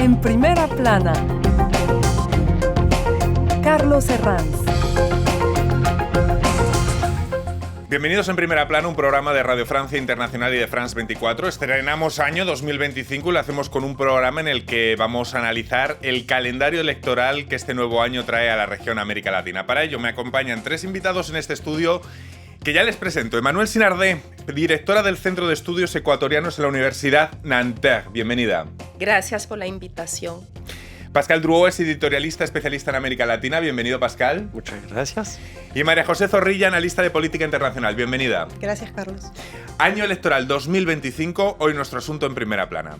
En primera plana, Carlos Herranz. Bienvenidos en Primera Plana, un programa de Radio Francia Internacional y de France 24. Estrenamos año 2025 y lo hacemos con un programa en el que vamos a analizar el calendario electoral que este nuevo año trae a la región América Latina. Para ello me acompañan tres invitados en este estudio que ya les presento. Emmanuelle Sinardé, directora del Centro de Estudios Ecuatorianos en la Universidad Nanterre. Bienvenida. Gracias por la invitación. Pascal Drouot es editorialista especialista en América Latina. Bienvenido, Pascal. Muchas gracias. Y María José Zorrilla, analista de política internacional. Bienvenida. Gracias, Carlos. Año electoral 2025, hoy nuestro asunto en Primera Plana.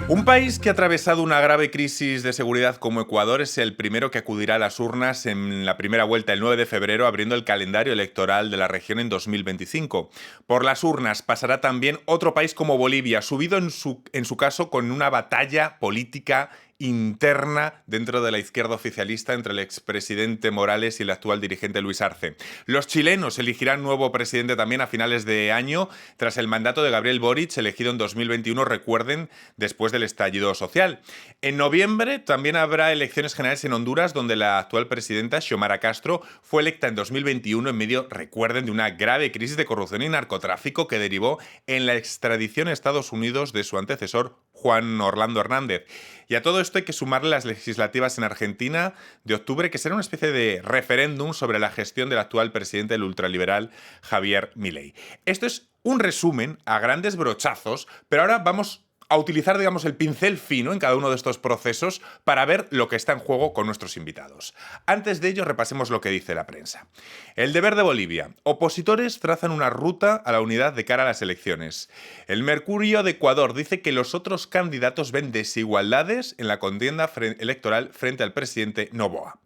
Un país que ha atravesado una grave crisis de seguridad como Ecuador es el primero que acudirá a las urnas en la primera vuelta el 9 de febrero, abriendo el calendario electoral de la región en 2025. Por las urnas pasará también otro país como Bolivia, subido en su caso con una batalla política interna dentro de la izquierda oficialista entre el expresidente Morales y el actual dirigente Luis Arce. Los chilenos elegirán nuevo presidente también a finales de año, tras el mandato de Gabriel Boric, elegido en 2021, recuerden, después del estallido social. En noviembre también habrá elecciones generales en Honduras, donde la actual presidenta, Xiomara Castro, fue electa en 2021 en medio, recuerden, de una grave crisis de corrupción y narcotráfico que derivó en la extradición a Estados Unidos de su antecesor, Juan Orlando Hernández. Y a todo esto hay que sumarle las legislativas en Argentina de octubre, que será una especie de referéndum sobre la gestión del actual presidente del ultraliberal Javier Milei. Esto es un resumen a grandes brochazos, pero ahora vamos a utilizar, digamos, el pincel fino en cada uno de estos procesos para ver lo que está en juego con nuestros invitados. Antes de ello, repasemos lo que dice la prensa. El Deber de Bolivia. Opositores trazan una ruta a la unidad de cara a las elecciones. El Mercurio de Ecuador dice que los otros candidatos ven desigualdades en la contienda electoral frente al presidente Noboa.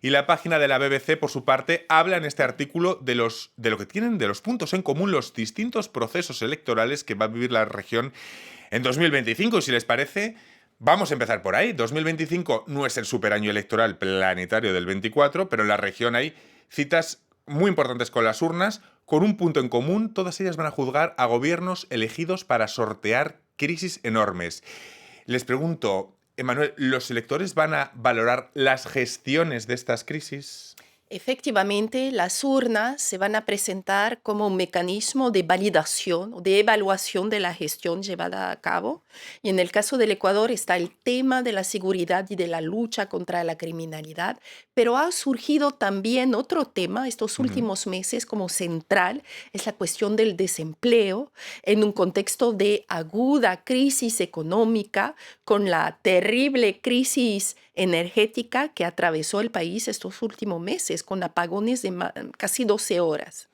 Y la página de la BBC, por su parte, habla en este artículo de lo que tienen de los puntos en común los distintos procesos electorales que va a vivir la región en 2025, y si les parece, vamos a empezar por ahí. 2025 no es el superaño electoral planetario del 24, pero en la región hay citas muy importantes con las urnas, con un punto en común: todas ellas van a juzgar a gobiernos elegidos para sortear crisis enormes. Les pregunto, Emmanuelle, ¿los electores van a valorar las gestiones de estas crisis? Efectivamente, las urnas se van a presentar como un mecanismo de validación o de evaluación de la gestión llevada a cabo. Y en el caso del Ecuador está el tema de la seguridad y de la lucha contra la criminalidad, pero ha surgido también otro tema estos últimos meses como central, es la cuestión del desempleo en un contexto de aguda crisis económica con la terrible crisis energética que atravesó el país estos últimos meses, con apagones de casi 12 horas.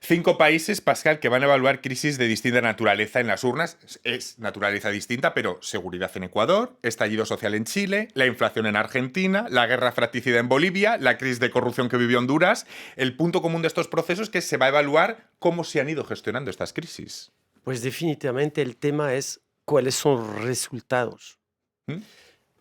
5 países, Pascal, que van a evaluar crisis de distinta naturaleza en las urnas. Es naturaleza distinta, pero seguridad en Ecuador, estallido social en Chile, la inflación en Argentina, la guerra fratricida en Bolivia, la crisis de corrupción que vivió Honduras. El punto común de estos procesos es que se va a evaluar cómo se han ido gestionando estas crisis. Pues definitivamente el tema es cuáles son los resultados. ¿Mm?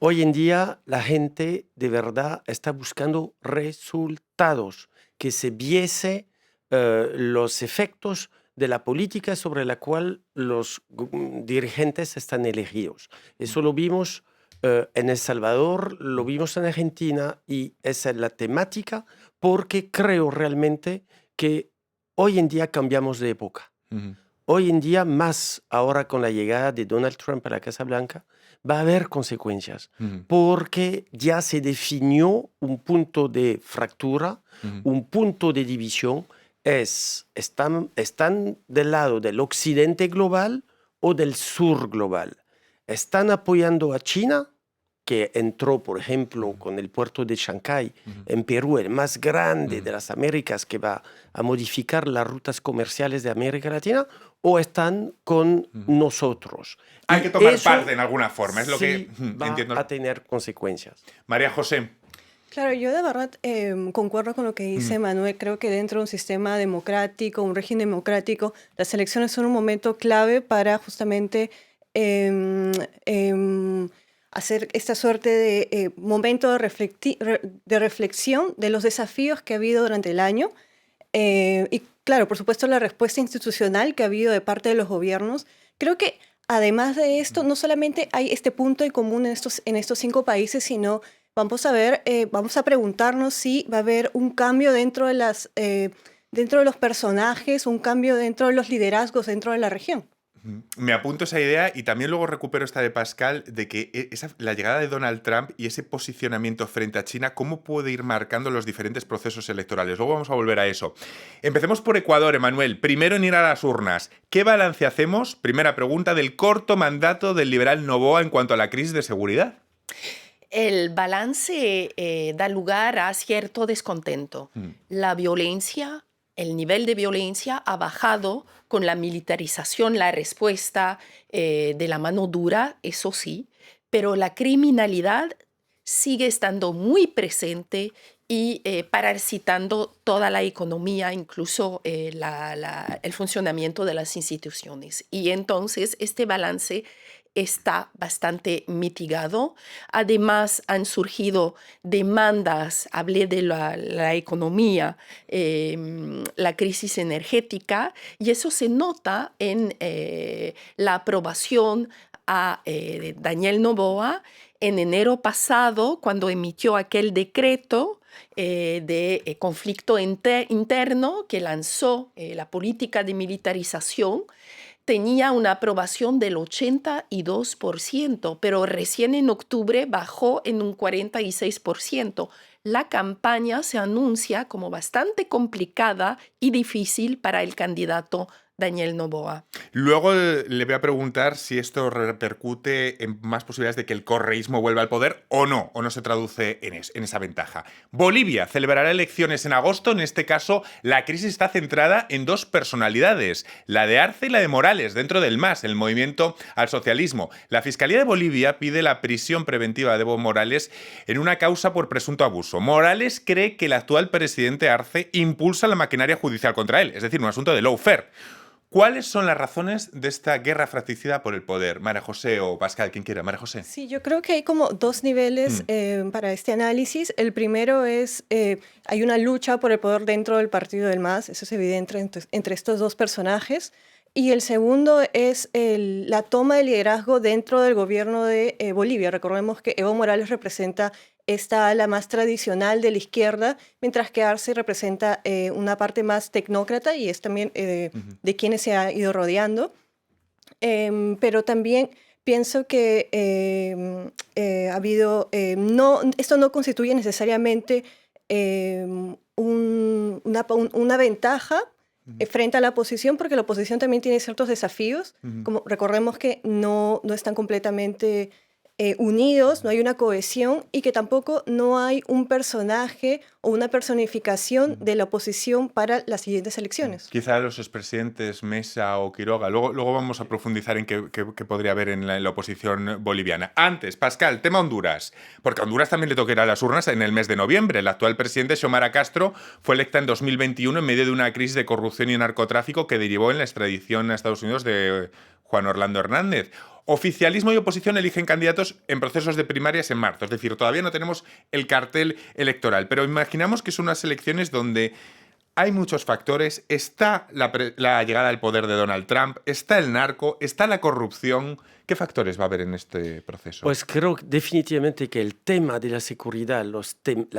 Hoy en día la gente de verdad está buscando resultados, que se viese los efectos de la política sobre la cual los dirigentes están elegidos. Eso lo vimos en El Salvador, lo vimos en Argentina, y esa es la temática, porque creo realmente que hoy en día cambiamos de época. Hoy en día, más ahora con la llegada de Donald Trump a la Casa Blanca, va a haber consecuencias, porque ya se definió un punto de fractura, un punto de división. Están del lado del occidente global o del sur global. Están apoyando a China, que entró, por ejemplo, con el puerto de Shanghái en Perú, el más grande de las Américas, que va a modificar las rutas comerciales de América Latina, o están con nosotros. Hay que tomar parte en alguna forma, es lo que va entiendo. A tener consecuencias. María José. Claro, yo de verdad concuerdo con lo que dice Manuel. Creo que dentro de un sistema democrático, un régimen democrático, las elecciones son un momento clave para justamente hacer esta suerte de momento de reflexión de los desafíos que ha habido durante el año. Y claro, por supuesto, la respuesta institucional que ha habido de parte de los gobiernos. Creo que además de esto, no solamente hay este punto en común en estos 5 países, sino vamos a ver, vamos a preguntarnos si va a haber un cambio dentro de los personajes, un cambio dentro de los liderazgos dentro de la región. Me apunto esa idea y también luego recupero esta de Pascal de que la llegada de Donald Trump y ese posicionamiento frente a China, ¿cómo puede ir marcando los diferentes procesos electorales? Luego vamos a volver a eso. Empecemos por Ecuador, Emanuel. Primero en ir a las urnas. ¿Qué balance hacemos? Primera pregunta, del corto mandato del liberal Noboa en cuanto a la crisis de seguridad. El balance da lugar a cierto descontento. La violencia, el nivel de violencia ha bajado con la militarización, la respuesta de la mano dura, eso sí, pero la criminalidad sigue estando muy presente y parasitando toda la economía, incluso el funcionamiento de las instituciones. Y entonces este balance está bastante mitigado. Además, han surgido demandas, hablé de la economía, la crisis energética, y eso se nota en la aprobación a Daniel Noboa en enero pasado, cuando emitió aquel decreto de conflicto interno que lanzó la política de militarización. Tenía una aprobación del 82%, pero recién en octubre bajó en un 46%. La campaña se anuncia como bastante complicada y difícil para el candidato Daniel Noboa. Luego le voy a preguntar si esto repercute en más posibilidades de que el correísmo vuelva al poder o no se traduce en esa ventaja. Bolivia celebrará elecciones en agosto. En este caso, la crisis está centrada en 2 personalidades, la de Arce y la de Morales, dentro del MAS, el movimiento al socialismo. La Fiscalía de Bolivia pide la prisión preventiva de Evo Morales en una causa por presunto abuso. Morales cree que el actual presidente Arce impulsa la maquinaria judicial contra él, es decir, un asunto de lawfare. ¿Cuáles son las razones de esta guerra fratricida por el poder? María José o Pascal, quien quiera. María José. Sí, yo creo que hay como 2 niveles para este análisis. El primero es, hay una lucha por el poder dentro del partido del MAS, eso es evidente entre estos 2 personajes. Y el segundo es la toma de liderazgo dentro del gobierno de Bolivia. Recordemos que Evo Morales representa esta ala más tradicional de la izquierda, mientras que Arce representa una parte más tecnócrata y es también de quienes se ha ido rodeando. Pero también pienso que ha habido, esto no constituye necesariamente una ventaja frente a la oposición, porque la oposición también tiene ciertos desafíos. Como recordemos que no están completamente unidos, no hay una cohesión y que tampoco no hay un personaje o una personificación de la oposición para las siguientes elecciones. Quizá los expresidentes Mesa o Quiroga. Luego vamos a profundizar en qué podría haber en la oposición boliviana. Antes, Pascal, tema Honduras. Porque a Honduras también le tocará las urnas en el mes de noviembre. El actual presidente, Xiomara Castro, fue electa en 2021 en medio de una crisis de corrupción y narcotráfico que derivó en la extradición a Estados Unidos de Juan Orlando Hernández. Oficialismo y oposición eligen candidatos en procesos de primarias en marzo. Es decir, todavía no tenemos el cartel electoral, pero imaginamos que son unas elecciones donde hay muchos factores. Está la llegada al poder de Donald Trump, está el narco, está la corrupción. ¿Qué factores va a haber en este proceso? Pues creo definitivamente que el tema de la seguridad, las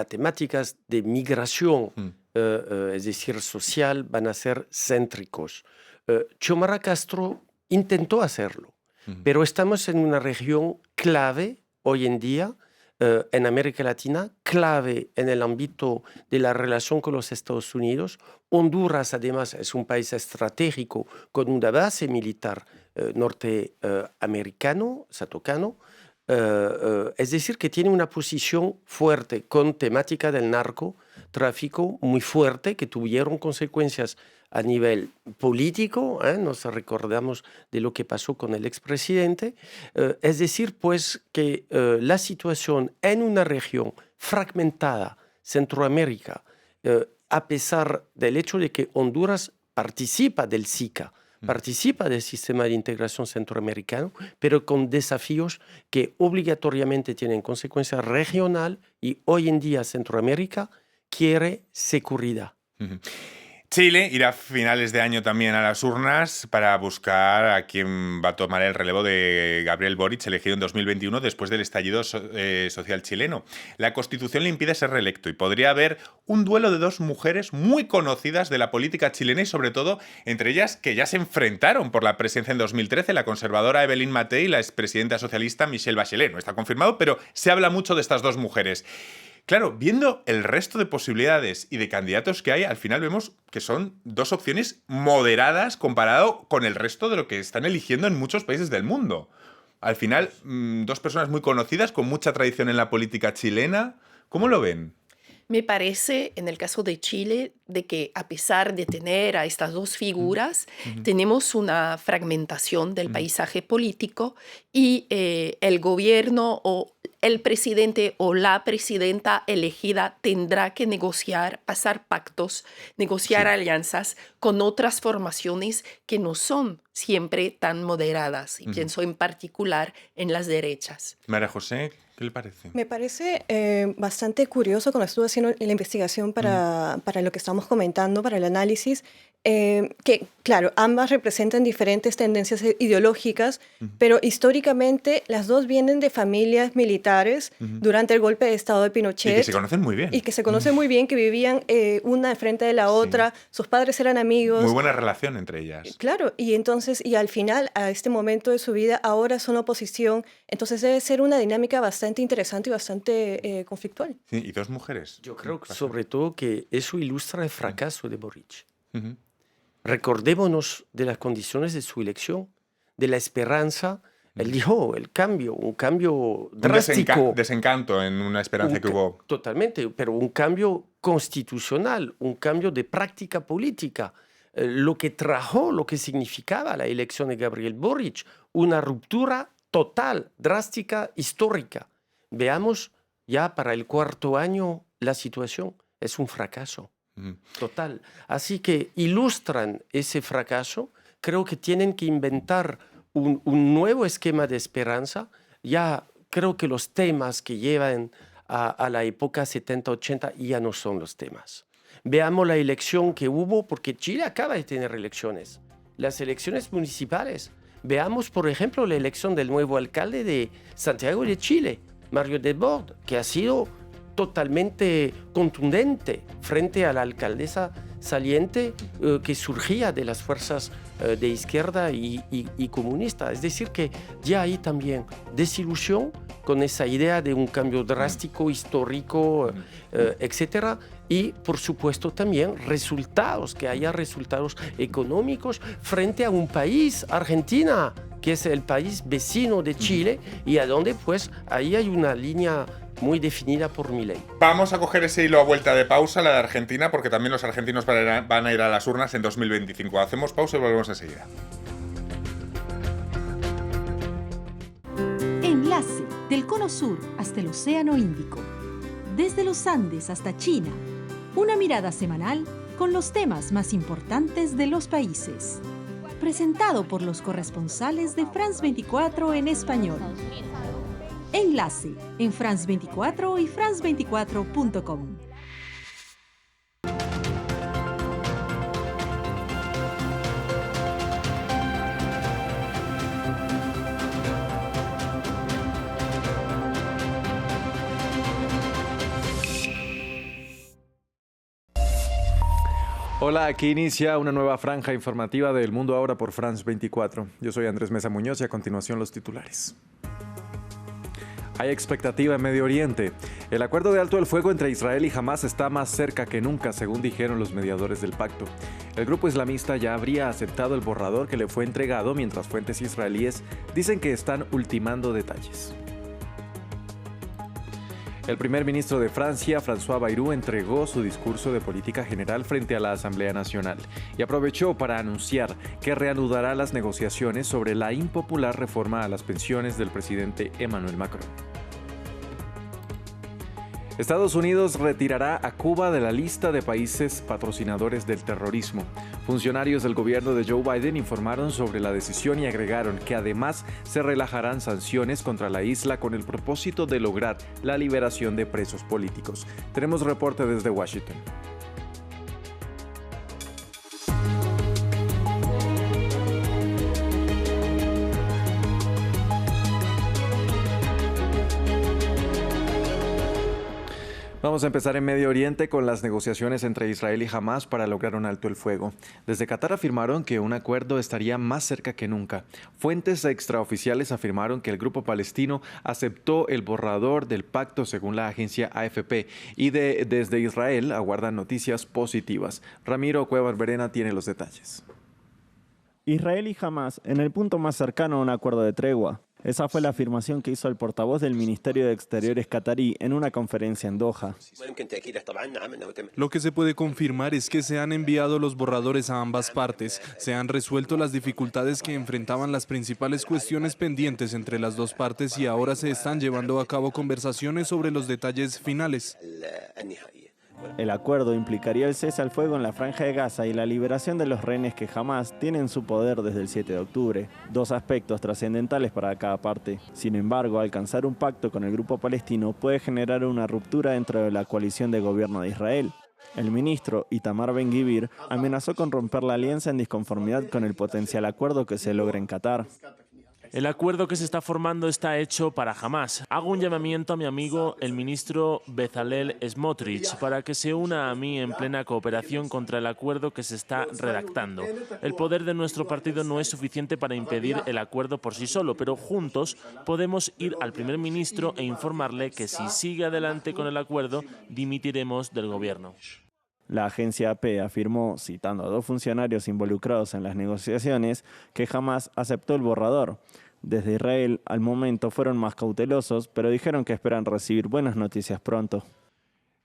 temáticas de migración, es decir, social, van a ser céntricos. Xiomara Castro intentó hacerlo. Pero estamos en una región clave hoy en día en América Latina, clave en el ámbito de la relación con los Estados Unidos. Honduras, además, es un país estratégico con una base militar norteamericano, satocano. Es decir, que tiene una posición fuerte con temática del narcotráfico muy fuerte, que tuvieron consecuencias a nivel político, nos recordamos de lo que pasó con el expresidente. Es decir, pues que la situación en una región fragmentada, Centroamérica, a pesar del hecho de que Honduras participa del SICA, participa del sistema de integración centroamericano, pero con desafíos que obligatoriamente tienen consecuencia regional y hoy en día Centroamérica quiere seguridad. Chile irá a finales de año también a las urnas para buscar a quién va a tomar el relevo de Gabriel Boric, elegido en 2021 después del estallido social chileno. La Constitución le impide ser reelecto y podría haber un duelo de dos mujeres muy conocidas de la política chilena y sobre todo entre ellas que ya se enfrentaron por la presidencia en 2013, la conservadora Evelyn Matei y la expresidenta socialista Michelle Bachelet. No está confirmado, pero se habla mucho de estas dos mujeres. Claro, viendo el resto de posibilidades y de candidatos que hay, al final vemos que son dos opciones moderadas comparado con el resto de lo que están eligiendo en muchos países del mundo. Al final, dos personas muy conocidas, con mucha tradición en la política chilena. ¿Cómo lo ven? Me parece, en el caso de Chile, de que a pesar de tener a estas dos figuras, tenemos una fragmentación del paisaje político y el gobierno o el presidente o la presidenta elegida tendrá que negociar, pasar pactos, negociar alianzas con otras formaciones que no son siempre tan moderadas. Y pienso en particular en las derechas. María José, ¿qué le parece? Me parece bastante curioso cuando estuve haciendo la investigación para lo que estamos comentando, para el análisis, que, claro, ambas representan diferentes tendencias ideológicas, pero históricamente las dos vienen de familias militares durante el golpe de Estado de Pinochet. Y que se conocen muy bien. Y que se conocen muy bien, que vivían una enfrente de la otra, sus padres eran amigos. Muy buena relación entre ellas. Claro, y entonces, y al final, a este momento de su vida, ahora son oposición, entonces debe ser una dinámica bastante interesante y bastante conflictual. Sí, y dos mujeres. Yo creo que sobre todo que eso ilustra el fracaso de Boric. Recordémonos de las condiciones de su elección, de la esperanza. Él dijo un cambio drástico. Un desencanto en una esperanza que hubo. Totalmente, pero un cambio constitucional, un cambio de práctica política. Lo que trajo, lo que significaba la elección de Gabriel Boric, una ruptura total, drástica, histórica. Veamos ya para el cuarto año la situación. Es un fracaso. Total. Así que ilustran ese fracaso. Creo que tienen que inventar un nuevo esquema de esperanza. Ya creo que los temas que llevan a la época 70-80 ya no son los temas. Veamos la elección que hubo, porque Chile acaba de tener elecciones. Las elecciones municipales. Veamos, por ejemplo, la elección del nuevo alcalde de Santiago de Chile, Mario Debord, que ha sido totalmente contundente frente a la alcaldesa saliente que surgía de las fuerzas de izquierda y comunista. Es decir, que ya hay también desilusión con esa idea de un cambio drástico, histórico, etcétera. Y, por supuesto, también resultados, que haya resultados económicos frente a un país, Argentina, que es el país vecino de Chile y a donde, pues, ahí hay una línea muy definida por Milei. Vamos a coger ese hilo a vuelta de pausa, la de Argentina, porque también los argentinos van a ir a las urnas en 2025. Hacemos pausa y volvemos enseguida. Enlace del Cono Sur hasta el Océano Índico. Desde los Andes hasta China. Una mirada semanal con los temas más importantes de los países. Presentado por los corresponsales de France 24 en español. Enlace en France 24 y france24.com. Hola, aquí inicia una nueva franja informativa del Mundo Ahora por France 24. Yo soy Andrés Mesa Muñoz y a continuación los titulares. Hay expectativa en Medio Oriente. El acuerdo de alto el fuego entre Israel y Hamás está más cerca que nunca, según dijeron los mediadores del pacto. El grupo islamista ya habría aceptado el borrador que le fue entregado, mientras fuentes israelíes dicen que están ultimando detalles. El primer ministro de Francia, François Bayrou, entregó su discurso de política general frente a la Asamblea Nacional y aprovechó para anunciar que reanudará las negociaciones sobre la impopular reforma a las pensiones del presidente Emmanuel Macron. Estados Unidos retirará a Cuba de la lista de países patrocinadores del terrorismo. Funcionarios del gobierno de Joe Biden informaron sobre la decisión y agregaron que además se relajarán sanciones contra la isla con el propósito de lograr la liberación de presos políticos. Tenemos reporte desde Washington. Vamos a empezar en Medio Oriente con las negociaciones entre Israel y Hamás para lograr un alto el fuego. Desde Qatar afirmaron que un acuerdo estaría más cerca que nunca. Fuentes extraoficiales afirmaron que el grupo palestino aceptó el borrador del pacto según la agencia AFP y desde Israel aguardan noticias positivas. Ramiro Cuevas Verena tiene los detalles. Israel y Hamás en el punto más cercano a un acuerdo de tregua. Esa fue la afirmación que hizo el portavoz del Ministerio de Exteriores catarí en una conferencia en Doha. Lo que se puede confirmar es que se han enviado los borradores a ambas partes. Se han resuelto las dificultades que enfrentaban las principales cuestiones pendientes entre las dos partes y ahora se están llevando a cabo conversaciones sobre los detalles finales. El acuerdo implicaría el cese al fuego en la Franja de Gaza y la liberación de los rehenes que Hamás tiene en su poder desde el 7 de octubre. Dos aspectos trascendentales para cada parte. Sin embargo, alcanzar un pacto con el grupo palestino puede generar una ruptura dentro de la coalición de gobierno de Israel. El ministro Itamar Ben-Gvir amenazó con romper la alianza en disconformidad con el potencial acuerdo que se logre en Qatar. El acuerdo que se está formando está hecho para Hamás. Hago un llamamiento a mi amigo, el ministro Bezalel Smotrich, para que se una a mí en plena cooperación contra el acuerdo que se está redactando. El poder de nuestro partido no es suficiente para impedir el acuerdo por sí solo, pero juntos podemos ir al primer ministro e informarle que si sigue adelante con el acuerdo, dimitiremos del gobierno. La agencia AP afirmó, citando a dos funcionarios involucrados en las negociaciones, que Hamás aceptó el borrador. Desde Israel, al momento, fueron más cautelosos, pero dijeron que esperan recibir buenas noticias pronto.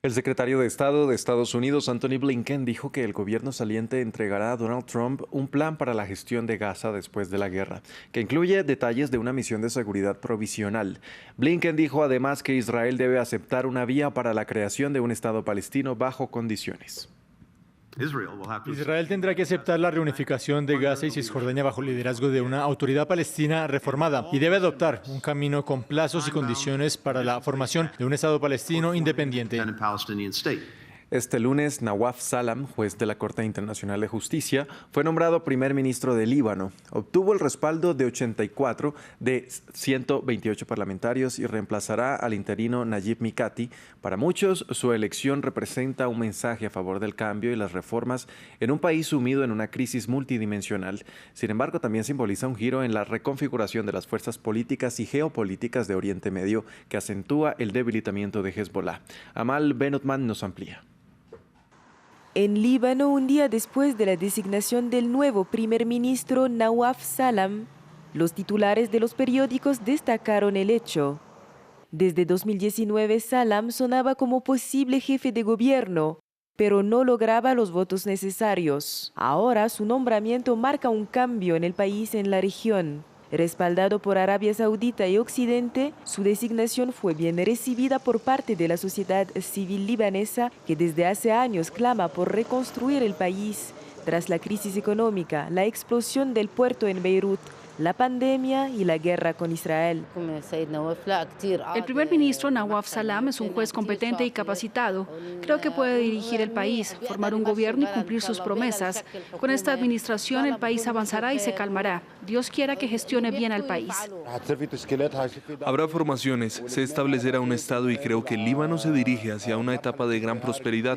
El secretario de Estado de Estados Unidos, Antony Blinken, dijo que el gobierno saliente entregará a Donald Trump un plan para la gestión de Gaza después de la guerra, que incluye detalles de una misión de seguridad provisional. Blinken dijo además que Israel debe aceptar una vía para la creación de un Estado palestino bajo condiciones. Israel tendrá que aceptar la reunificación de Gaza y Cisjordania bajo el liderazgo de una autoridad palestina reformada y debe adoptar un camino con plazos y condiciones para la formación de un Estado palestino independiente. Este lunes, Nawaf Salam, juez de la Corte Internacional de Justicia, fue nombrado primer ministro de Líbano. Obtuvo el respaldo de 84 de 128 parlamentarios y reemplazará al interino Nayib Mikati. Para muchos, su elección representa un mensaje a favor del cambio y las reformas en un país sumido en una crisis multidimensional. Sin embargo, también simboliza un giro en la reconfiguración de las fuerzas políticas y geopolíticas de Oriente Medio que acentúa el debilitamiento de Hezbollah. Amal Ben-Otman nos amplía. En Líbano, un día después de la designación del nuevo primer ministro Nawaf Salam, los titulares de los periódicos destacaron el hecho. Desde 2019, Salam sonaba como posible jefe de gobierno, pero no lograba los votos necesarios. Ahora, su nombramiento marca un cambio en el país y en la región. Respaldado por Arabia Saudita y Occidente, su designación fue bien recibida por parte de la sociedad civil libanesa, que desde hace años clama por reconstruir el país tras la crisis económica, la explosión del puerto en Beirut, la pandemia y la guerra con Israel. El primer ministro Nawaf Salam es un juez competente y capacitado. Creo que puede dirigir el país, formar un gobierno y cumplir sus promesas. Con esta administración el país avanzará y se calmará. Dios quiera que gestione bien al país. Habrá formaciones, se establecerá un Estado y creo que el Líbano se dirige hacia una etapa de gran prosperidad.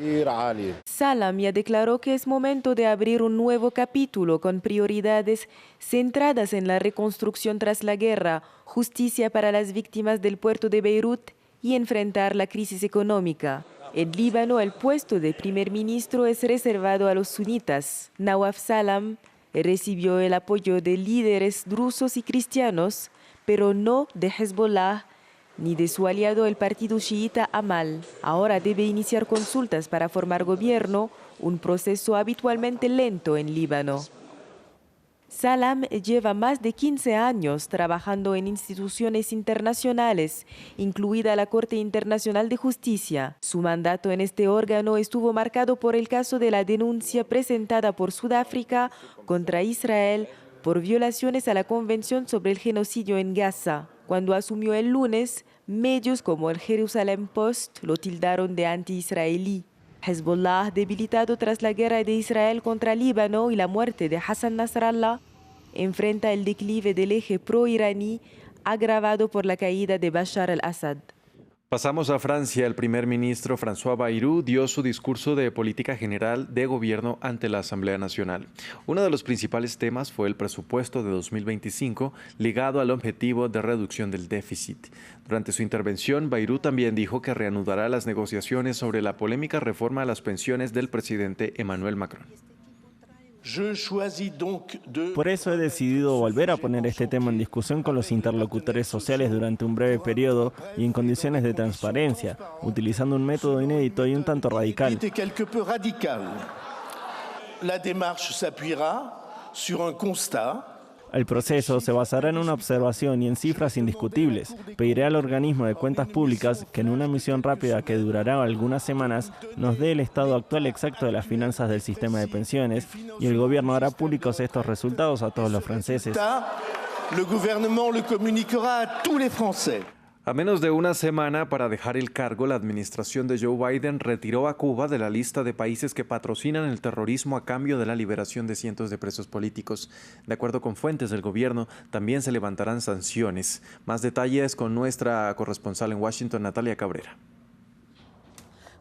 Salam ya declaró que es momento de abrir un nuevo capítulo con prioridades centradas en la reconstrucción tras la guerra, justicia para las víctimas del puerto de Beirut y enfrentar la crisis económica. En Líbano, el puesto de primer ministro es reservado a los sunitas. Nawaf Salam recibió el apoyo de líderes drusos y cristianos, pero no de Hezbollah ni de su aliado el partido chiita Amal. Ahora debe iniciar consultas para formar gobierno, un proceso habitualmente lento en Líbano. Salam lleva más de 15 años trabajando en instituciones internacionales, incluida la Corte Internacional de Justicia. Su mandato en este órgano estuvo marcado por el caso de la denuncia presentada por Sudáfrica contra Israel por violaciones a la Convención sobre el Genocidio en Gaza. Cuando asumió el lunes, medios como el Jerusalem Post lo tildaron de anti-israelí. Hezbollah, debilitado tras la guerra de Israel contra Líbano y la muerte de Hassan Nasrallah, enfrenta el declive del eje pro-iraní agravado por la caída de Bashar al-Assad. Pasamos a Francia. El primer ministro François Bayrou dio su discurso de política general de gobierno ante la Asamblea Nacional. Uno de los principales temas fue el presupuesto de 2025 ligado al objetivo de reducción del déficit. Durante su intervención, Bayrou también dijo que reanudará las negociaciones sobre la polémica reforma a las pensiones del presidente Emmanuel Macron. Por eso he decidido volver a poner este tema en discusión con los interlocutores sociales durante un breve periodo y en condiciones de transparencia, utilizando un método inédito y un tanto radical. La démarche s'appuiera sur un constat. El proceso se basará en una observación y en cifras indiscutibles. Pediré al organismo de cuentas públicas que en una misión rápida que durará algunas semanas nos dé el estado actual exacto de las finanzas del sistema de pensiones y el gobierno hará públicos estos resultados a todos los franceses. Le gouvernement le communiquera a tous les Français. A menos de una semana para dejar el cargo, la administración de Joe Biden retiró a Cuba de la lista de países que patrocinan el terrorismo a cambio de la liberación de cientos de presos políticos. De acuerdo con fuentes del gobierno, también se levantarán sanciones. Más detalles con nuestra corresponsal en Washington, Natalia Cabrera.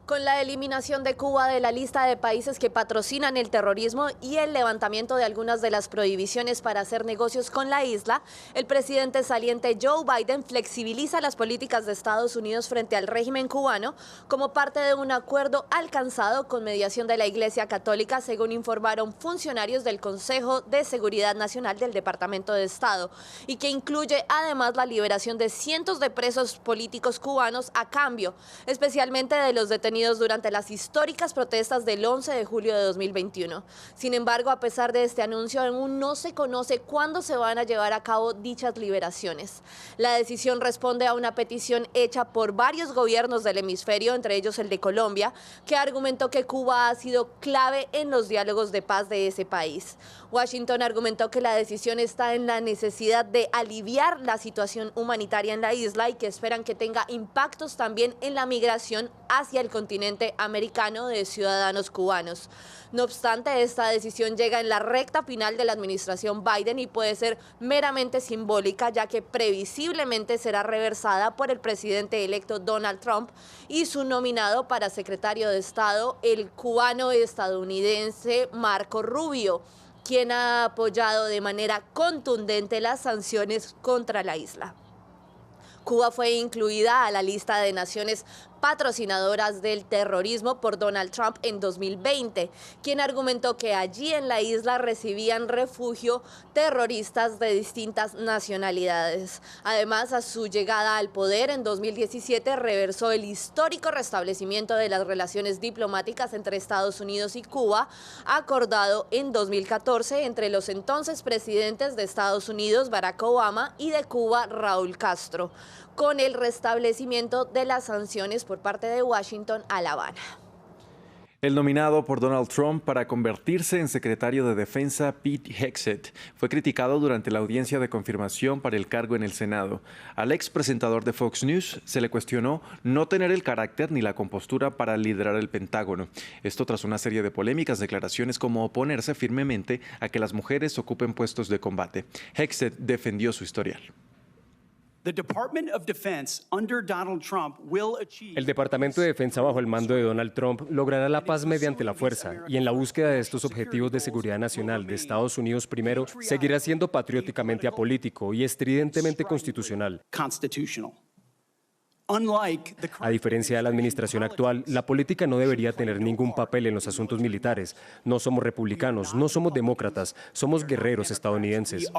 Con la eliminación de Cuba de la lista de países que patrocinan el terrorismo y el levantamiento de algunas de las prohibiciones para hacer negocios con la isla, el presidente saliente Joe Biden flexibiliza las políticas de Estados Unidos frente al régimen cubano como parte de un acuerdo alcanzado con mediación de la Iglesia Católica, según informaron funcionarios del Consejo de Seguridad Nacional del Departamento de Estado, y que incluye además la liberación de cientos de presos políticos cubanos a cambio, especialmente de los detenidos durante las históricas protestas del 11 de julio de 2021. Sin embargo, a pesar de este anuncio, aún no se conoce cuándo se van a llevar a cabo dichas liberaciones. La decisión responde a una petición hecha por varios gobiernos del hemisferio, entre ellos el de Colombia, que argumentó que Cuba ha sido clave en los diálogos de paz de ese país. Washington argumentó que la decisión está en la necesidad de aliviar la situación humanitaria en la isla y que esperan que tenga impactos también en la migración hacia el continente americano de ciudadanos cubanos. No obstante, esta decisión llega en la recta final de la administración Biden y puede ser meramente simbólica, ya que previsiblemente será reversada por el presidente electo Donald Trump y su nominado para secretario de Estado, el cubano-estadounidense Marco Rubio, quien ha apoyado de manera contundente las sanciones contra la isla. Cuba fue incluida a la lista de naciones patrocinadoras del terrorismo por Donald Trump en 2020, quien argumentó que allí en la isla recibían refugio terroristas de distintas nacionalidades. Además, a su llegada al poder en 2017 reversó el histórico restablecimiento de las relaciones diplomáticas entre Estados Unidos y Cuba, acordado en 2014 entre los entonces presidentes de Estados Unidos, Barack Obama, y de Cuba, Raúl Castro, con el restablecimiento de las sanciones por parte de Washington a La Habana. El nominado por Donald Trump para convertirse en secretario de Defensa, Pete Hegseth, fue criticado durante la audiencia de confirmación para el cargo en el Senado. Al ex presentador de Fox News se le cuestionó no tener el carácter ni la compostura para liderar el Pentágono. Esto tras una serie de polémicas declaraciones como oponerse firmemente a que las mujeres ocupen puestos de combate. Hegseth defendió su historial. El Departamento de Defensa bajo el mando de Donald Trump logrará la paz mediante la fuerza y en la búsqueda de estos objetivos de seguridad nacional de Estados Unidos primero, seguirá siendo patrióticamente apolítico y estridentemente constitucional. A diferencia de la administración actual, la política no debería tener ningún papel en los asuntos militares. No somos republicanos, no somos demócratas, somos guerreros estadounidenses.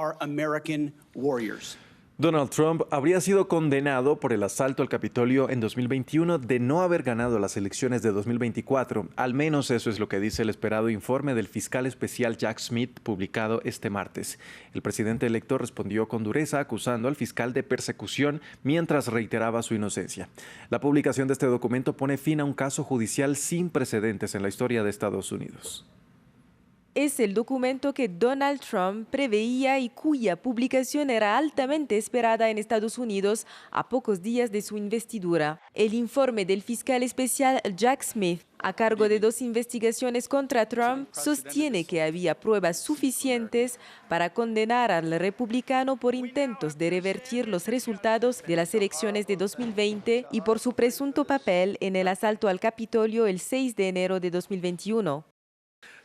Donald Trump habría sido condenado por el asalto al Capitolio en 2021 de no haber ganado las elecciones de 2024. Al menos eso es lo que dice el esperado informe del fiscal especial Jack Smith, publicado este martes. El presidente electo respondió con dureza acusando al fiscal de persecución mientras reiteraba su inocencia. La publicación de este documento pone fin a un caso judicial sin precedentes en la historia de Estados Unidos. Es el documento que Donald Trump preveía y cuya publicación era altamente esperada en Estados Unidos a pocos días de su investidura. El informe del fiscal especial Jack Smith, a cargo de 2 investigaciones contra Trump, sostiene que había pruebas suficientes para condenar al republicano por intentos de revertir los resultados de las elecciones de 2020 y por su presunto papel en el asalto al Capitolio el 6 de enero de 2021.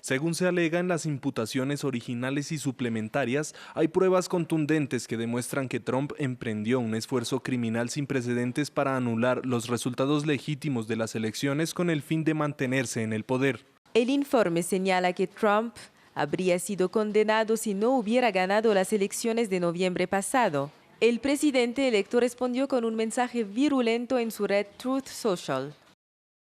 Según se alega en las imputaciones originales y suplementarias, hay pruebas contundentes que demuestran que Trump emprendió un esfuerzo criminal sin precedentes para anular los resultados legítimos de las elecciones con el fin de mantenerse en el poder. El informe señala que Trump habría sido condenado si no hubiera ganado las elecciones de noviembre pasado. El presidente electo respondió con un mensaje virulento en su red Truth Social.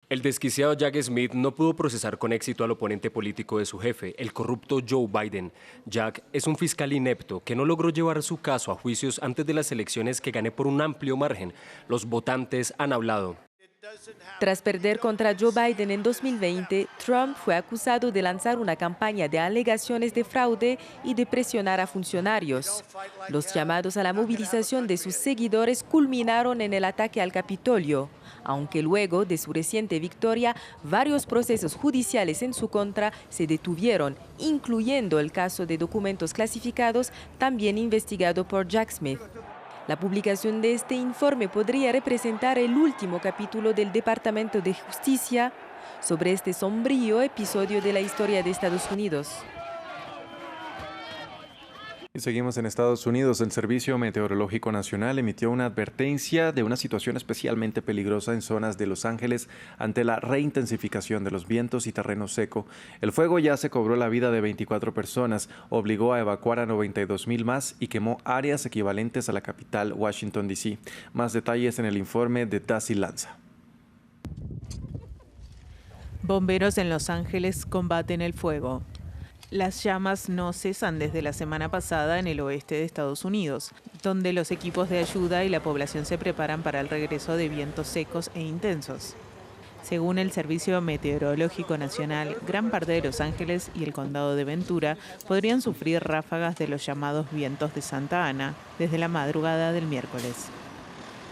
El desquiciado Jack Smith no pudo procesar con éxito al oponente político de su jefe, el corrupto Joe Biden. Jack es un fiscal inepto que no logró llevar su caso a juicios antes de las elecciones que gané por un amplio margen. Los votantes han hablado. Tras perder contra Joe Biden en 2020, Trump fue acusado de lanzar una campaña de alegaciones de fraude y de presionar a funcionarios. Los llamados a la movilización de sus seguidores culminaron en el ataque al Capitolio, aunque luego de su reciente victoria, varios procesos judiciales en su contra se detuvieron, incluyendo el caso de documentos clasificados, también investigado por Jack Smith. La publicación de este informe podría representar el último capítulo del Departamento de Justicia sobre este sombrío episodio de la historia de Estados Unidos. Y seguimos en Estados Unidos. El Servicio Meteorológico Nacional emitió una advertencia de una situación especialmente peligrosa en zonas de Los Ángeles ante la reintensificación de los vientos y terreno seco. El fuego ya se cobró la vida de 24 personas, obligó a evacuar a 92,000 más y quemó áreas equivalentes a la capital, Washington, D.C. Más detalles en el informe de Daisy Lanza. Bomberos en Los Ángeles combaten el fuego. Las llamas no cesan desde la semana pasada en el oeste de Estados Unidos, donde los equipos de ayuda y la población se preparan para el regreso de vientos secos e intensos. Según el Servicio Meteorológico Nacional, gran parte de Los Ángeles y el condado de Ventura podrían sufrir ráfagas de los llamados vientos de Santa Ana desde la madrugada del miércoles.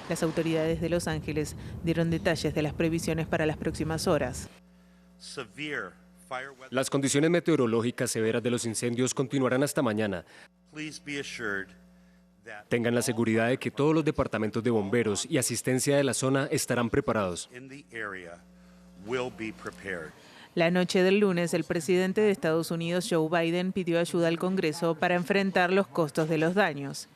Las autoridades de Los Ángeles dieron detalles de las previsiones para las próximas horas. Las condiciones meteorológicas severas de los incendios continuarán hasta mañana. Tengan la seguridad de que todos los departamentos de bomberos y asistencia de la zona estarán preparados. La noche del lunes, el presidente de Estados Unidos, Joe Biden, pidió ayuda al Congreso para enfrentar los costos de los daños.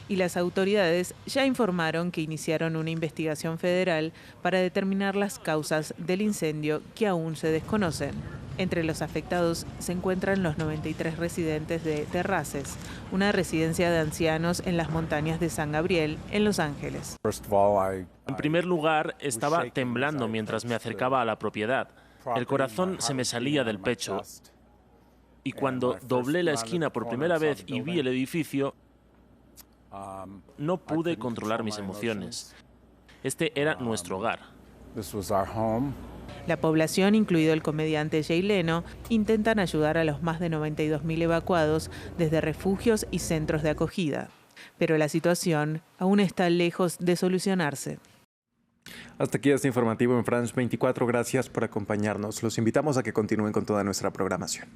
Y las autoridades ya informaron que iniciaron una investigación federal para determinar las causas del incendio que aún se desconocen. Entre los afectados se encuentran los 93 residentes de Terraces, una residencia de ancianos en las montañas de San Gabriel, en Los Ángeles. En primer lugar, estaba temblando mientras me acercaba a la propiedad. El corazón se me salía del pecho. Y cuando doblé la esquina por primera vez y vi el edificio, no pude controlar mis emociones. Este era nuestro hogar. La población, incluido el comediante Jay Leno, intentan ayudar a los más de 92,000 evacuados desde refugios y centros de acogida. Pero la situación aún está lejos de solucionarse. Hasta aquí este informativo en France 24. Gracias por acompañarnos. Los invitamos a que continúen con toda nuestra programación.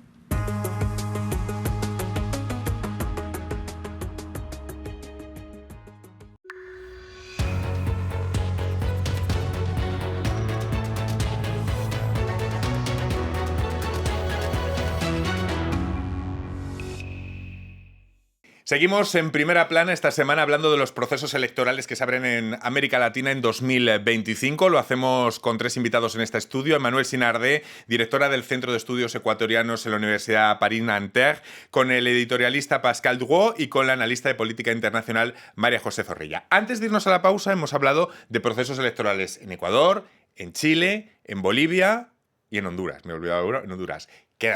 Seguimos en primera plana esta semana hablando de los procesos electorales que se abren en América Latina en 2025. Lo hacemos con 3 invitados en este estudio. Emmanuel Sinardé, directora del Centro de Estudios Ecuatorianos en la Universidad Paris-Nanterre, con el editorialista Pascal Drouot y con la analista de política internacional María José Zorrilla. Antes de irnos a la pausa hemos hablado de procesos electorales en Ecuador, en Chile, en Bolivia y en Honduras. Me he olvidado en Honduras.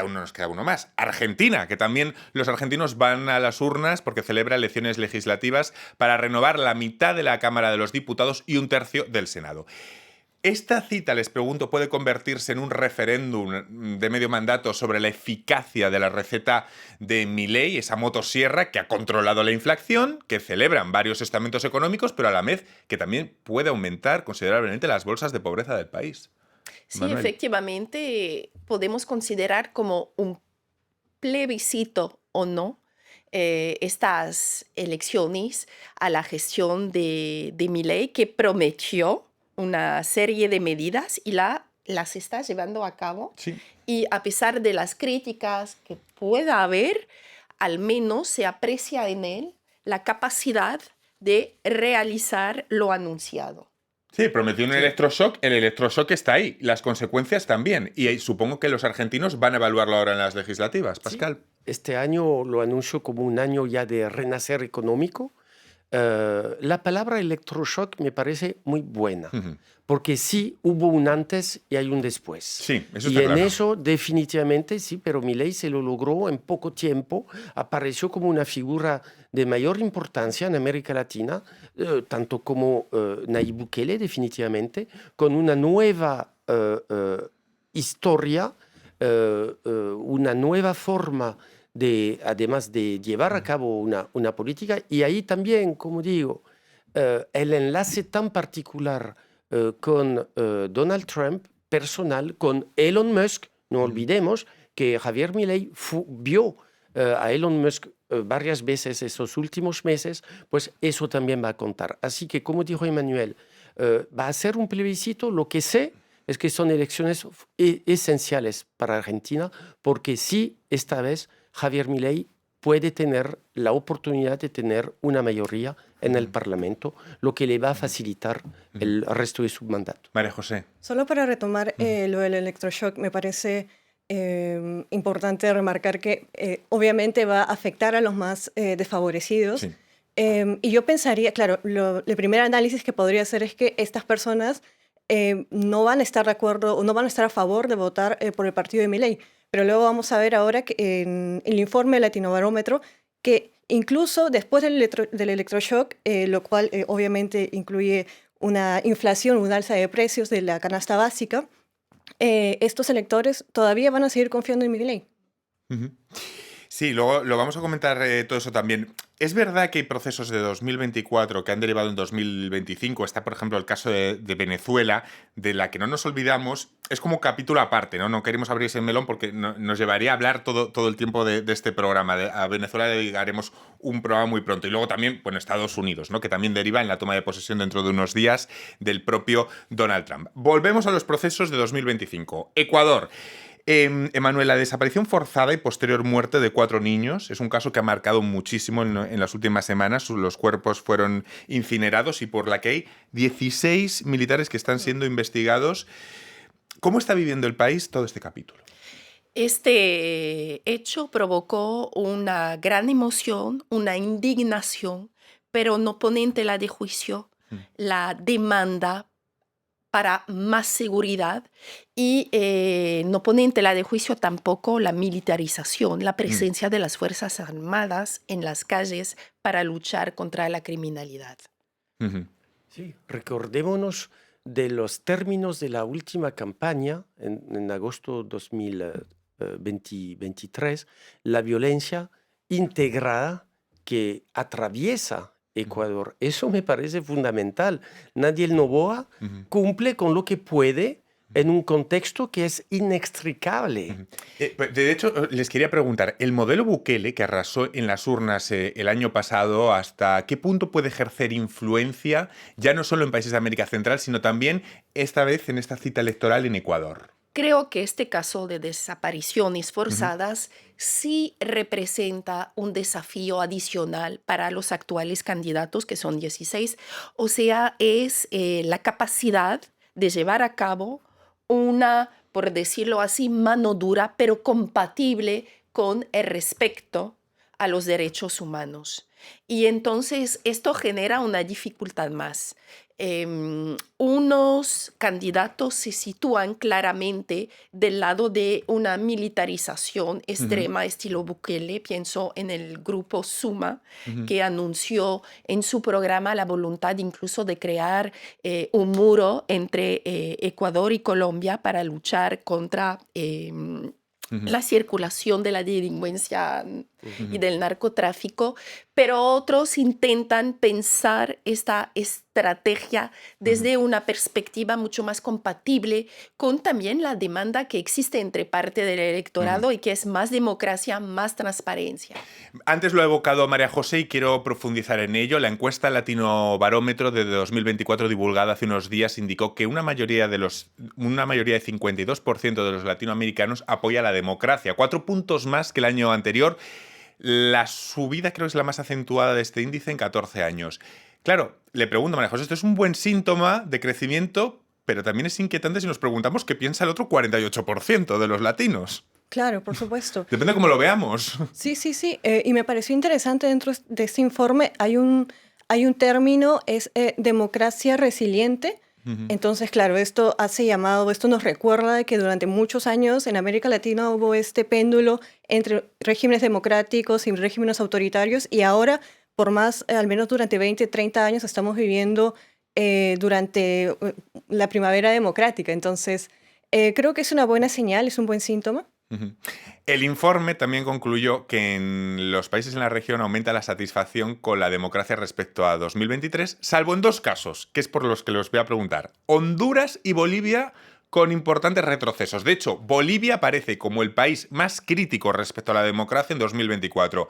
Nos queda uno más. Argentina, que también los argentinos van a las urnas porque celebra elecciones legislativas para renovar la mitad de la Cámara de los Diputados y 1/3 del Senado. ¿Esta cita, les pregunto, puede convertirse en un referéndum de medio mandato sobre la eficacia de la receta de Milei, esa motosierra que ha controlado la inflación, que celebran varios estamentos económicos, pero a la vez que también puede aumentar considerablemente las bolsas de pobreza del país? Sí, Manuel. efectivamente, podemos considerar como un plebiscito o no estas elecciones a la gestión de Milei, que prometió una serie de medidas y las está llevando a cabo. Sí. Y a pesar de las críticas que pueda haber, al menos se aprecia en él la capacidad de realizar lo anunciado. Sí, prometió un electroshock, el electroshock está ahí, las consecuencias también. Y supongo que los argentinos van a evaluarlo ahora en las legislativas. Pascal. Sí. Este año lo anuncio como un año ya de renacer económico. La palabra electroshock me parece muy buena, porque sí hubo un antes y hay un después. Sí, eso y está en claro. eso definitivamente sí, pero Milei se lo logró en poco tiempo, apareció como una figura de mayor importancia en América Latina, tanto como Nayib Bukele definitivamente, con una nueva historia, una nueva forma además de llevar a cabo una política, y ahí también, como digo, el enlace tan particular con Donald Trump, personal, con Elon Musk. No olvidemos que Javier Milei vio a Elon Musk varias veces esos últimos meses, pues eso también va a contar. Así que, como dijo Emmanuel, va a ser un plebiscito. Lo que sé es que son elecciones esenciales para Argentina, porque sí, esta vez Javier Milei puede tener la oportunidad de tener una mayoría en el Parlamento, lo que le va a facilitar el resto de su mandato. María José. Solo para retomar lo del electroshock, me parece importante remarcar que obviamente va a afectar a los más desfavorecidos. Sí. Y yo pensaría, claro, el primer análisis que podría hacer es que estas personas no van a estar de acuerdo o no van a estar a favor de votar por el partido de Milei. Pero luego vamos a ver ahora que en el informe Latinobarómetro que incluso después del electroshock, lo cual obviamente incluye una inflación, un alza de precios de la canasta básica, estos electores todavía van a seguir confiando en Milei. Sí, luego lo vamos a comentar todo eso también. Es verdad que hay procesos de 2024 que han derivado en 2025. Está, por ejemplo, el caso de Venezuela, de la que no nos olvidamos. Es como capítulo aparte, ¿no? No queremos abrir ese melón porque nos llevaría a hablar todo el tiempo de este programa. A Venezuela le dedicaremos un programa muy pronto. Y luego también, bueno, Estados Unidos, ¿no? Que también deriva en la toma de posesión dentro de unos días del propio Donald Trump. Volvemos a los procesos de 2025. Ecuador. Emmanuel, la desaparición forzada y posterior muerte de 4 niños es un caso que ha marcado muchísimo en las últimas semanas. Los cuerpos fueron incinerados y por la que hay 16 militares que están siendo investigados. ¿Cómo está viviendo el país todo este capítulo? Este hecho provocó una gran emoción, una indignación, pero no pone en tela de juicio la demanda para más seguridad y no pone en tela de juicio tampoco la militarización, la presencia de las Fuerzas Armadas en las calles para luchar contra la criminalidad. Sí, recordémonos de los términos de la última campaña en agosto 2023, la violencia integrada que atraviesa Ecuador. Eso me parece fundamental. Nadiel Noboa cumple con lo que puede en un contexto que es inextricable. De hecho, les quería preguntar, el modelo Bukele, que arrasó en las urnas el año pasado, ¿hasta qué punto puede ejercer influencia, ya no solo en países de América Central, sino también esta vez en esta cita electoral en Ecuador? Creo que este caso de desapariciones forzadas sí representa un desafío adicional para los actuales candidatos, que son 16. O sea, es la capacidad de llevar a cabo una, por decirlo así, mano dura, pero compatible con el respeto a los derechos humanos. Y entonces esto genera una dificultad más. unos candidatos se sitúan claramente del lado de una militarización extrema, estilo Bukele. Pienso en el grupo Suma, que anunció en su programa la voluntad incluso de crear un muro entre Ecuador y Colombia para luchar contra la circulación de la delincuencia y del narcotráfico, pero otros intentan pensar esta estrategia desde una perspectiva mucho más compatible con también la demanda que existe entre parte del electorado y que es más democracia, más transparencia. Antes lo ha evocado María José y quiero profundizar en ello. La encuesta Latino Barómetro de 2024 divulgada hace unos días indicó que una mayoría de 52% de los latinoamericanos apoya la democracia, 4 puntos más que el año anterior. La subida creo que es la más acentuada de este índice en 14 años. Claro, le pregunto, María José, esto es un buen síntoma de crecimiento, pero también es inquietante si nos preguntamos qué piensa el otro 48% de los latinos. Claro, por supuesto. Depende de cómo lo veamos. Sí. Y me pareció interesante dentro de este informe, hay un término, es democracia resiliente. Entonces, claro, esto nos recuerda de que durante muchos años en América Latina hubo este péndulo entre regímenes democráticos y regímenes autoritarios, y ahora, al menos durante 20, 30 años, estamos viviendo durante la primavera democrática. Entonces, creo que es una buena señal, es un buen síntoma. El informe también concluyó que en los países en la región aumenta la satisfacción con la democracia respecto a 2023, salvo en 2 casos, que es por los que los voy a preguntar. Honduras y Bolivia con importantes retrocesos. De hecho, Bolivia aparece como el país más crítico respecto a la democracia en 2024.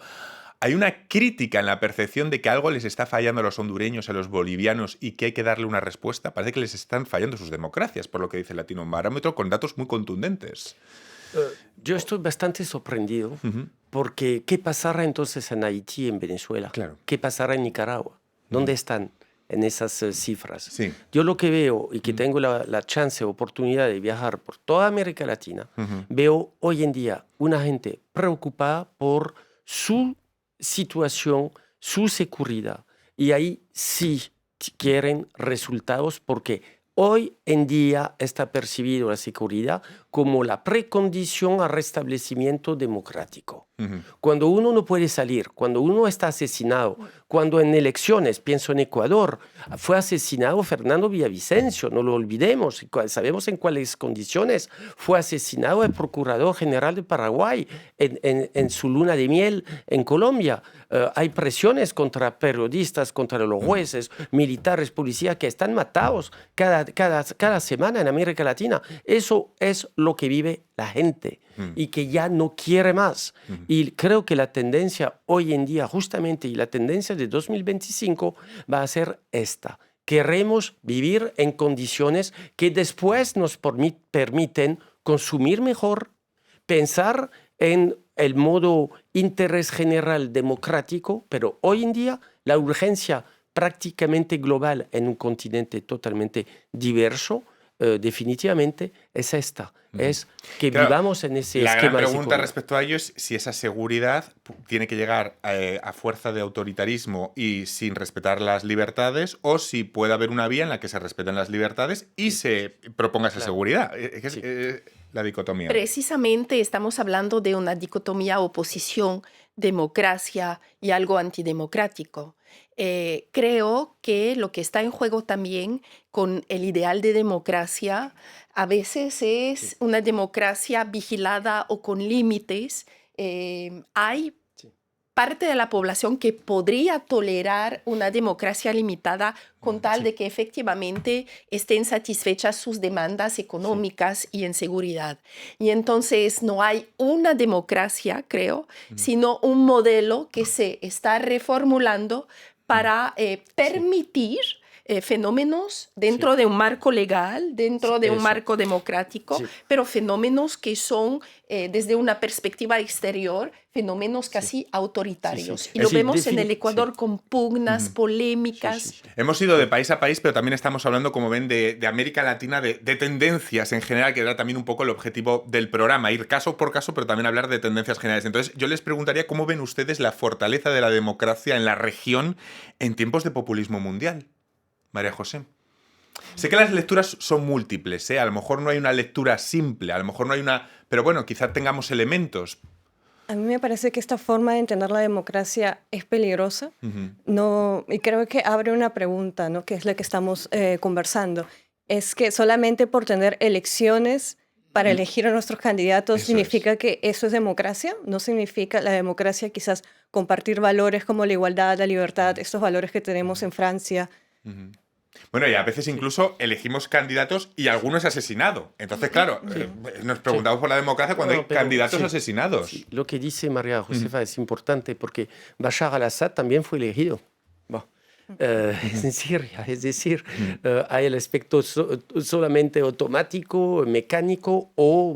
Hay una crítica en la percepción de que algo les está fallando a los hondureños, a los bolivianos, y que hay que darle una respuesta. Parece que les están fallando sus democracias, por lo que dice el Latino Barómetro, con datos muy contundentes. Yo estoy bastante sorprendido porque ¿qué pasará entonces en Haití y en Venezuela? Claro. ¿Qué pasará en Nicaragua? ¿Dónde están en esas cifras? Sí. Yo lo que veo y que tengo la chance, oportunidad de viajar por toda América Latina, veo hoy en día una gente preocupada por su situación, su seguridad. Y ahí sí quieren resultados porque hoy en día está percibido la seguridad como la precondición al restablecimiento democrático. Cuando uno no puede salir, cuando uno está asesinado, cuando en elecciones, pienso en Ecuador, fue asesinado Fernando Villavicencio, no lo olvidemos, sabemos en cuáles condiciones fue asesinado el Procurador General de Paraguay en su luna de miel en Colombia. Hay presiones contra periodistas, contra los jueces, militares, policías que están matados cada semana en América Latina. Eso es lo que vive la gente y que ya no quiere más. Y creo que la tendencia hoy en día, justamente, y la tendencia de 2025 va a ser esta. Queremos vivir en condiciones que después nos permiten consumir mejor, pensar en el modo interés general democrático, pero hoy en día la urgencia prácticamente global en un continente totalmente diverso, definitivamente es esta. Es que vivamos en ese esquema. La gran pregunta seguridad. respecto a ello es si esa seguridad tiene que llegar a fuerza de autoritarismo y sin respetar las libertades, o si puede haber una vía en la que se respeten las libertades y se proponga esa seguridad. Es la dicotomía. Precisamente estamos hablando de una dicotomía oposición, democracia y algo antidemocrático. Creo que lo que está en juego también con el ideal de democracia a veces es una democracia vigilada o con límites. Hay parte de la población que podría tolerar una democracia limitada con tal de que efectivamente estén satisfechas sus demandas económicas y en seguridad. Y entonces no hay una democracia, creo, sino un modelo que se está reformulando para permitir fenómenos dentro de un marco legal, dentro de un marco democrático, pero fenómenos que son, desde una perspectiva exterior, fenómenos casi autoritarios. Y lo vemos en el Ecuador con pugnas, polémicas. Hemos ido de país a país, pero también estamos hablando, como ven, de América Latina, de tendencias en general, que era también un poco el objetivo del programa, ir caso por caso, pero también hablar de tendencias generales. Entonces, yo les preguntaría cómo ven ustedes la fortaleza de la democracia en la región en tiempos de populismo mundial. María José. Sé que las lecturas son múltiples, ¿eh? A lo mejor no hay una lectura simple, a lo mejor no hay una... Pero bueno, quizá tengamos elementos. A mí me parece que esta forma de entender la democracia es peligrosa. Y creo que abre una pregunta, ¿no? Que es la que estamos conversando. Es que solamente por tener elecciones para elegir a nuestros candidatos significa que eso es democracia. No significa la democracia quizás compartir valores como la igualdad, la libertad, estos valores que tenemos en Francia. Bueno, y a veces incluso elegimos candidatos y alguno es asesinado. Entonces, claro, nos preguntamos por la democracia cuando hay candidatos asesinados. Sí. Lo que dice María Josefa es importante porque Bashar al-Assad también fue elegido en Siria. Es decir, hay el aspecto solamente automático, mecánico o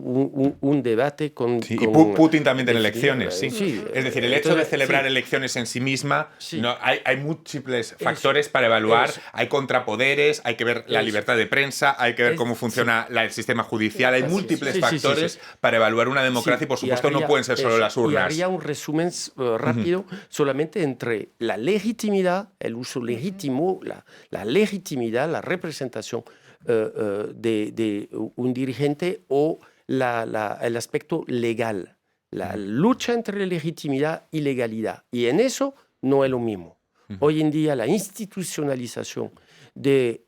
un debate con... Y Putin también tiene elecciones, sí. Es decir, el hecho de celebrar elecciones en sí misma, no, hay múltiples factores para evaluar, hay contrapoderes, hay que ver la libertad de prensa, hay que ver cómo funciona el sistema judicial, hay múltiples factores para evaluar una democracia y por supuesto no pueden ser solo las urnas. Y haría un resumen rápido solamente entre la legitimidad, el uso legítimo, la legitimidad, la representación de un dirigente o el aspecto legal, la lucha entre legitimidad y legalidad. Y en eso no es lo mismo. Hoy en día la institucionalización del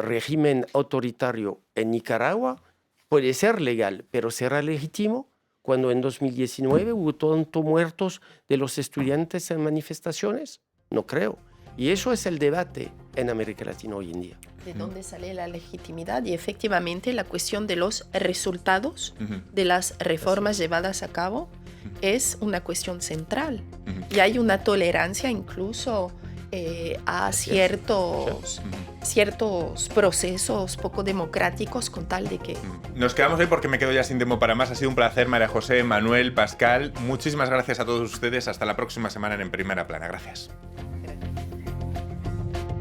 régimen autoritario en Nicaragua puede ser legal, pero será legítimo cuando en 2019 hubo tantos muertos de los estudiantes en manifestaciones. No creo. Y eso es el debate en América Latina hoy en día. ¿De dónde sale la legitimidad? Y efectivamente la cuestión de los resultados de las reformas llevadas a cabo es una cuestión central. Y hay una tolerancia incluso a ciertos procesos poco democráticos con tal de que... Nos quedamos hoy porque me quedo ya sin tiempo para más. Ha sido un placer, María José, Manuel, Pascal. Muchísimas gracias a todos ustedes. Hasta la próxima semana en Primera Plana. Gracias.